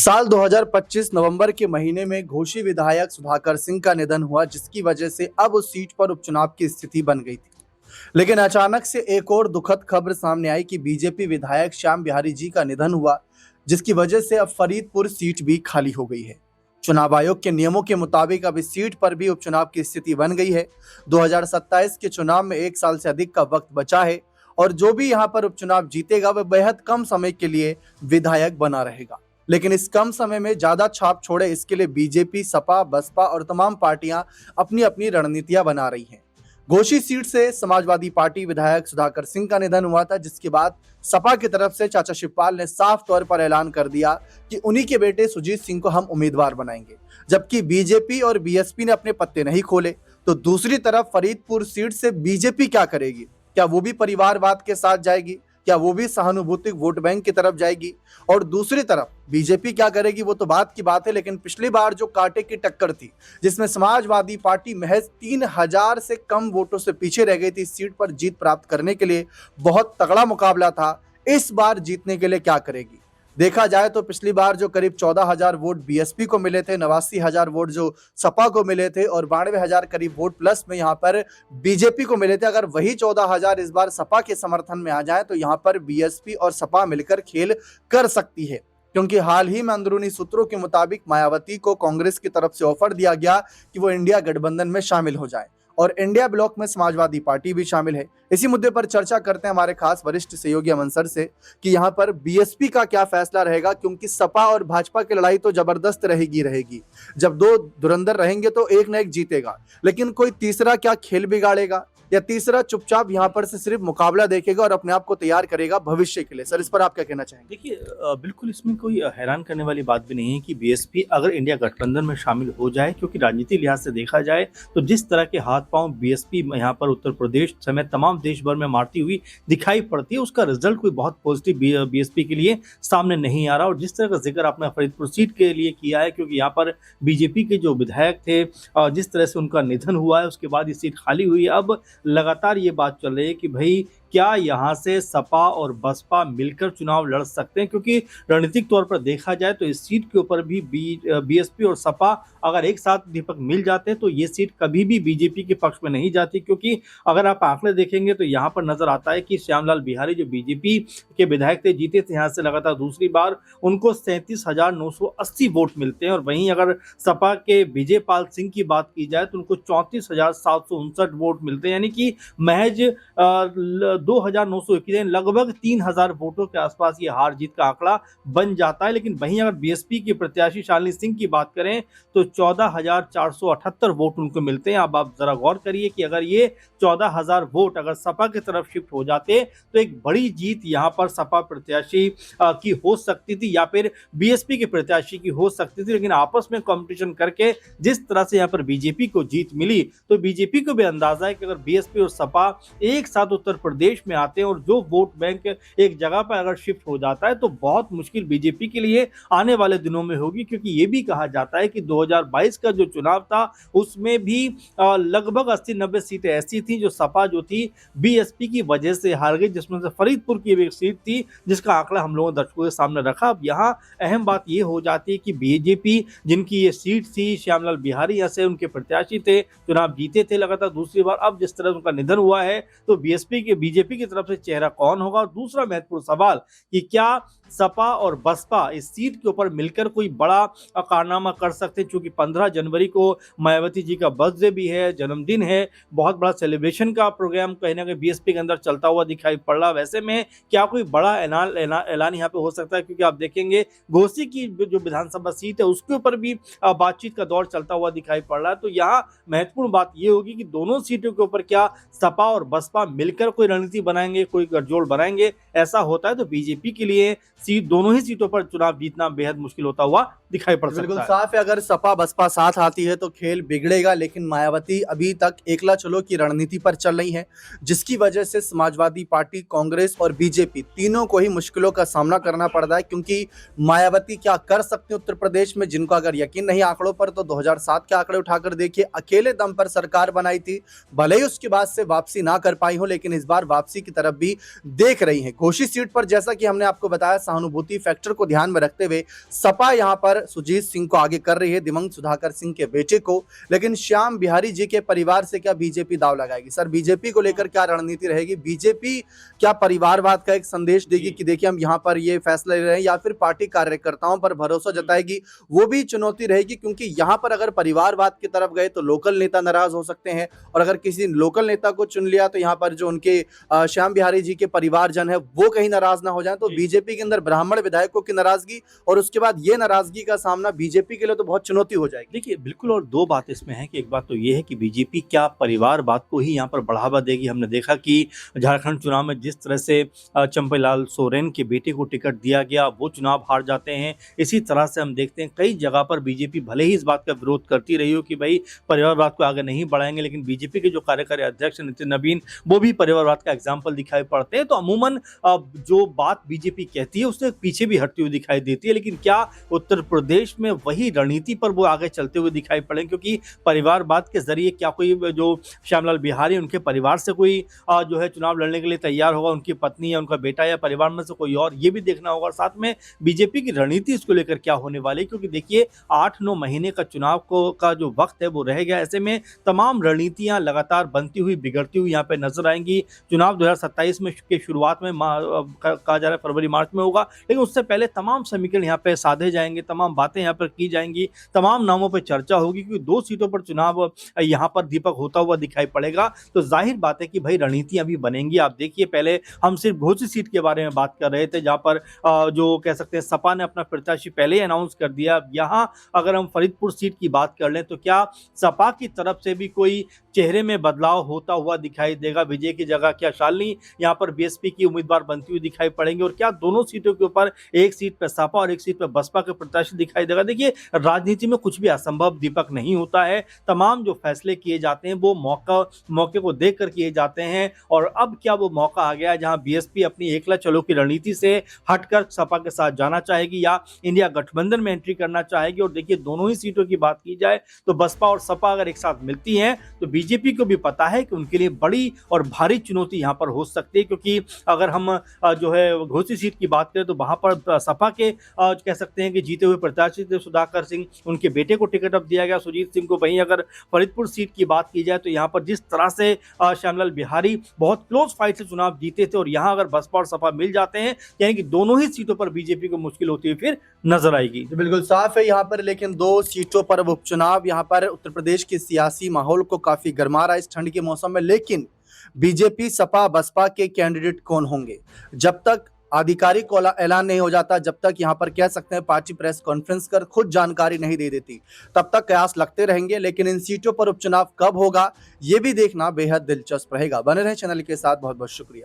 साल 2025 नवंबर के महीने में घोषी विधायक सुधाकर सिंह का निधन हुआ, जिसकी वजह से अब उस सीट पर उपचुनाव की स्थिति बन गई थी। लेकिन अचानक से एक और दुखद खबर सामने आई कि बीजेपी विधायक श्याम बिहारी जी का निधन हुआ, जिसकी वजह से अब फरीदपुर सीट भी खाली हो गई है। चुनाव आयोग के नियमों के मुताबिक अब इस सीट पर भी उपचुनाव की स्थिति बन गई है। 2027 के चुनाव में 1 साल से अधिक का वक्त बचा है और जो भी यहाँ पर उपचुनाव जीतेगा वह बेहद कम समय के लिए विधायक बना रहेगा। लेकिन इस कम समय में ज्यादा छाप छोड़े, इसके लिए बीजेपी, सपा, बसपा और तमाम पार्टियां अपनी अपनी रणनीतियां बना रही हैं। घोसी सीट से समाजवादी पार्टी विधायक सुधाकर सिंह का निधन हुआ था, जिसके बाद सपा की तरफ से चाचा शिवपाल ने साफ तौर पर ऐलान कर दिया कि उन्हीं के बेटे सुजीत सिंह को हम उम्मीदवार बनाएंगे। जबकि बीजेपी और बीएसपी ने अपने पत्ते नहीं खोले, तो दूसरी तरफ फरीदपुर सीट से बीजेपी क्या करेगी? क्या वो भी परिवारवाद के साथ जाएगी? क्या वो भी सहानुभूति वोट बैंक की तरफ जाएगी? और दूसरी तरफ बीजेपी क्या करेगी, वो तो बात की बात है। लेकिन पिछली बार जो कांटे की टक्कर थी, जिसमें समाजवादी पार्टी महज 3000 से कम वोटों से पीछे रह गई थी इस सीट पर जीत प्राप्त करने के लिए, बहुत तगड़ा मुकाबला था। इस बार जीतने के लिए क्या करेगी? देखा जाए तो पिछली बार जो करीब 14,000 वोट बीएसपी को मिले थे, 89,000 वोट जो सपा को मिले थे और 92,000 करीब वोट प्लस में यहाँ पर बीजेपी को मिले थे। अगर वही 14,000 इस बार सपा के समर्थन में आ जाए तो यहाँ पर बीएसपी और सपा मिलकर खेल कर सकती है, क्योंकि हाल ही में अंदरूनी सूत्रों के मुताबिक मायावती को कांग्रेस की तरफ से ऑफर दिया गया कि वो इंडिया गठबंधन में शामिल हो जाए और इंडिया ब्लॉक में समाजवादी पार्टी भी शामिल है। इसी मुद्दे पर चर्चा करते हैं हमारे खास वरिष्ठ सहयोगी अमन सर से कि यहाँ पर बीएसपी का क्या फैसला रहेगा, क्योंकि सपा और भाजपा की लड़ाई तो जबरदस्त रहेगी। जब दो धुरंधर रहेंगे तो एक न एक जीतेगा, लेकिन कोई तीसरा क्या खेल बिगाड़ेगा या तीसरा चुपचाप यहाँ पर से सिर्फ मुकाबला देखेगा और अपने आप को तैयार करेगा भविष्य के लिए? सर, इस पर आप क्या कहना चाहेंगे? देखिए, बिल्कुल इसमें कोई हैरान करने वाली बात भी नहीं है कि बीएसपी अगर इंडिया गठबंधन में शामिल हो जाए, क्योंकि राजनीतिक लिहाज से देखा जाए तो जिस तरह के हाथ पांव बीएसपी यहाँ पर उत्तर प्रदेश समेत तमाम देश भर में मारती हुई दिखाई पड़ती है, उसका रिजल्ट कोई बहुत पॉजिटिव बीएसपी के लिए सामने नहीं आ रहा। और जिस तरह का जिक्र आपने फरीदपुर सीट के लिए किया है, क्योंकि यहाँ पर बीजेपी के जो विधायक थे, जिस तरह से उनका निधन हुआ है उसके बाद ये सीट खाली हुई है। अब लगातार ये बात चल रही है कि भाई क्या यहाँ से सपा और बसपा मिलकर चुनाव लड़ सकते हैं, क्योंकि रणनीतिक तौर पर देखा जाए तो इस सीट के ऊपर भी बीएसपी और सपा अगर एक साथ दीपक मिल जाते हैं तो ये सीट कभी भी बीजेपी के पक्ष में नहीं जाती। क्योंकि अगर आप आंकड़े देखेंगे तो यहाँ पर नजर आता है कि श्यामलाल बिहारी जो बीजेपी के विधायक थे, जीते थे यहाँ से लगातार दूसरी बार, उनको 37,980 वोट मिलते हैं। और वहीं अगर सपा के विजय पाल सिंह की बात की जाए तो उनको 34,759 वोट मिलते हैं, यानी कि महज 2,921, लगभग 3,000 वोटों के आसपास ये हार जीत का आंकड़ा बन जाता है। लेकिन वहीं अगर बीएसपी के प्रत्याशी शालिनी सिंह की बात करें तो 14,478 वोट उनको मिलते हैं। अब आप जरा गौर करिए कि अगर ये 14,000 वोट अगर सपा की तरफ शिफ्ट हो जाते तो एक बड़ी जीत यहाँ पर सपा प्रत्याशी की हो सकती थी या फिर बीएसपी के प्रत्याशी की हो सकती थी। लेकिन आपस में कंपटीशन करके जिस तरह से यहाँ पर बीजेपी को जीत मिली, तो बीजेपी को भी अंदाजा है कि अगर बीएसपी और सपा एक साथ उत्तर प्रदेश में आते हैं और जो वोट बैंक एक जगह पर अगर शिफ्ट हो जाता है तो बहुत मुश्किल बीजेपी के लिए आने वाले दिनों में होगी। क्योंकि ये भी कहा जाता है कि 2022 का जो चुनाव था उसमें भी लगभग 80-90 सीटें ऐसी थी जो सपा जो थी बीएसपी की वजह से हार गई, जिसमें से फरीदपुर की एक सीट थी जिसका आंकड़ा हम लोगों ने दर्शकों के सामने रखा। अब यहाँ अहम बात यह हो जाती है कि बीजेपी जिनकी ये सीट थी, श्यामलाल बिहारी यहाँ से उनके प्रत्याशी थे, चुनाव जीते थे लगातार दूसरी बार, अब जिस तरह उनका निधन हुआ है तो बीजेपी की तरफ से चेहरा कौन होगा? और दूसरा महत्वपूर्ण सवाल कि क्या सपा और बसपा इस सीट के ऊपर मिलकर कोई बड़ा कारनामा कर सकते हैं? क्योंकि 15 जनवरी को मायावती जी का बर्थडे भी है, जन्मदिन है, बहुत बड़ा सेलिब्रेशन का प्रोग्राम कहीं ना कहीं बीएसपी के अंदर चलता हुआ दिखाई पड़ रहा। वैसे में क्या कोई बड़ा ऐलान यहाँ पे हो सकता है? क्योंकि आप देखेंगे घोसी की जो विधानसभा सीट है उसके ऊपर भी बातचीत का दौर चलता हुआ दिखाई पड़ रहा है। तो यहाँ महत्वपूर्ण बात यह होगी कि दोनों सीटों के ऊपर क्या सपा और बसपा मिलकर कोई रणनीति बनाएंगे, कोई गठजोड़ बनाएंगे। ऐसा होता है तो बीजेपी के लिए दोनों ही सीटों पर चुनाव जीतना बेहद मुश्किल होता हुआ दिखाई पड़ सकता है। बिल्कुल साफ है, अगर सपा बसपा साथ आती है तो खेल बिगड़ेगा। लेकिन मायावती अभी तक एकला चलो की रणनीति पर चल रही है, जिसकी वजह से समाजवादी पार्टी, कांग्रेस और बीजेपी तीनों को ही मुश्किलों का सामना करना पड़ रहा है। क्योंकि मायावती क्या कर सकते हैं उत्तर प्रदेश में, जिनको अगर यकीन नहीं आंकड़ों पर तो 2007 के आंकड़े उठाकर देखिए, अकेले दम पर सरकार बनाई थी, भले ही उसके बाद से वापसी ना कर पाई हो, लेकिन इस बार वापसी की तरफ भी देख रही है। घोसी सीट पर जैसा कि हमने आपको बताया, सहानुभूति फैक्टर को ध्यान में रखते हुए सपा यहां पर सुजीत सिंह को आगे कर रही है, दिवंगत सुधाकर सिंह के बेटे को। लेकिन श्याम बिहारी जी के परिवार से क्या बीजेपी दांव लगाएगी? सर, बीजेपी को लेकर क्या रणनीति रहेगी? बीजेपी क्या परिवारवाद का एक संदेश देगी कि देखिए हम यहां पर ये फैसला ले रहे हैं, या फिर पार्टी कार्यकर्ताओं पर भरोसा जताएगी? वो भी चुनौती रहेगी, क्योंकि यहां पर अगर परिवारवाद की तरफ गए तो लोकल नेता नाराज हो सकते हैं, और अगर किसी लोकल नेता को चुन लिया तो यहां पर जो उनके श्याम बिहारी जी के परिवारजन है वो कहीं नाराज ना हो जाए। तो बीजेपी के अंदर ब्राह्मण विधायकों की नाराजगी और उसके बाद ये नाराजगी का सामना बीजेपी के लिए तो बहुत चुनौती हो जाएगी। देखिए बिल्कुल, और दो बात इसमें है कि एक बात तो ये है कि बीजेपी क्या परिवारवाद को ही यहाँ पर बढ़ावा देगी। हमने देखा कि झारखंड चुनाव में जिस तरह से चंपईलाल सोरेन के बेटे को टिकट दिया गया, वो चुनाव हार जाते हैं। इसी तरह से हम देखते हैं कई जगह पर बीजेपी भले ही इस बात का विरोध करती रही हो कि भाई परिवारवाद को आगे नहीं बढ़ाएंगे, लेकिन बीजेपी के जो कार्यकारी अध्यक्ष नितिन नवीन वो भी परिवारवाद का एग्जाम्पल दिखाई पड़ते हैं। तो अमूमन जो बात बीजेपी कहती है उससे पीछे भी हटती हुई दिखाई देती है। लेकिन क्या उत्तर प्रदेश में वही रणनीति पर वो आगे चलते हुए दिखाई पड़े? क्योंकि परिवारवाद के जरिए क्या कोई जो श्यामलाल बिहारी उनके परिवार से कोई जो है चुनाव लड़ने के लिए तैयार होगा, उनकी पत्नी या उनका बेटा या परिवार में से कोई और, ये भी देखना होगा। साथ में बीजेपी की रणनीति इसको लेकर क्या होने वाली, क्योंकि देखिए 8-9 महीने का चुनाव का जो वक्त है वो रह गया। ऐसे में तमाम रणनीतियां लगातार बनती हुई बिगड़ती हुई यहाँ पे नजर आएंगी। चुनाव 2027 में के शुरुआत में कहा जा रहा है फरवरी मार्च में होगा, लेकिन उससे पहले तमाम समीकरण यहाँ पे साधे जाएंगे, तमाम बातें यहाँ पर की जाएंगी, तमाम नामों पर चर्चा होगी, क्योंकि 2 सीटों पर चुनाव यहाँ पर दीपक होता हुआ दिखाई पड़ेगा। तो जाहिर बात है कि भाई रणनीति अभी बनेंगी। आप देखिए, पहले हम सिर्फ घोसी सीट के बारे में बात कर रहे थे, जहाँ पर जो कह सकते हैं सपा ने अपना प्रत्याशी पहले ही अनाउंस कर दिया। यहाँ अगर हम फरीदपुर सीट की बात कर लें तो क्या सपा की तरफ से भी कोई चेहरे में बदलाव होता हुआ दिखाई देगा? विजय की जगह क्या शालिनी यहाँ पर बीएसपी की उम्मीदवार बनती हुई दिखाई पड़ेंगी? और क्या दोनों सीटों के ऊपर एक सीट पर सपा और एक सीट पर बसपा के प्रत्याशी दिखाई देगा? देखिए, राजनीति में कुछ भी असंभव दीपक नहीं होता है। तमाम जो फैसले किए जाते हैं वो मौके को देख कर किए जाते हैं। और अब क्या वो मौका आ गया है जहां बीएसपी अपनी एकला चलो की रणनीति से हटकर सपा के साथ जाना चाहेगी या इंडिया गठबंधन में एंट्री करना चाहेगी? और देखिए, दोनों ही सीटों की बात की जाए तो बसपा और सपा अगर एक साथ मिलती हैं तो बीजेपी को भी पता है कि उनके लिए बड़ी और भारी चुनौती यहां पर हो सकती है। क्योंकि अगर हम जो है घोसी सीट की बात करें तो वहां पर सपा के कह सकते हैं कि जीते हुए प्रत्याशी थे सुधाकर सिंह, उनके बेटे को टिकट अब दिया गया सुजीत सिंह को। वहीं अगर फरीदपुर सीट की बात की जाए तो यहाँ पर जिस तरह से श्यामलाल बिहारी बहुत क्लोज फाइट से चुनाव जीते थे, और यहाँ अगर बसपा और सपा मिल जाते हैं यानी कि दोनों ही सीटों पर बीजेपी को मुश्किल होती हुई फिर नजर आएगी। तो बिल्कुल साफ है यहाँ पर, लेकिन 2 सीटों पर उपचुनाव यहाँ पर उत्तर प्रदेश के सियासी माहौल को काफी गरमा रहा है इस ठंड के मौसम में। लेकिन बीजेपी सपा बसपा के कैंडिडेट कौन होंगे, जब तक आधिकारिक ऐलान नहीं हो जाता, जब तक यहाँ पर कह सकते हैं पार्टी प्रेस कॉन्फ्रेंस कर खुद जानकारी नहीं दे देती, तब तक कयास लगते रहेंगे। लेकिन इन सीटों पर उपचुनाव कब होगा ये भी देखना बेहद दिलचस्प रहेगा। बने रहे चैनल के साथ, बहुत बहुत शुक्रिया।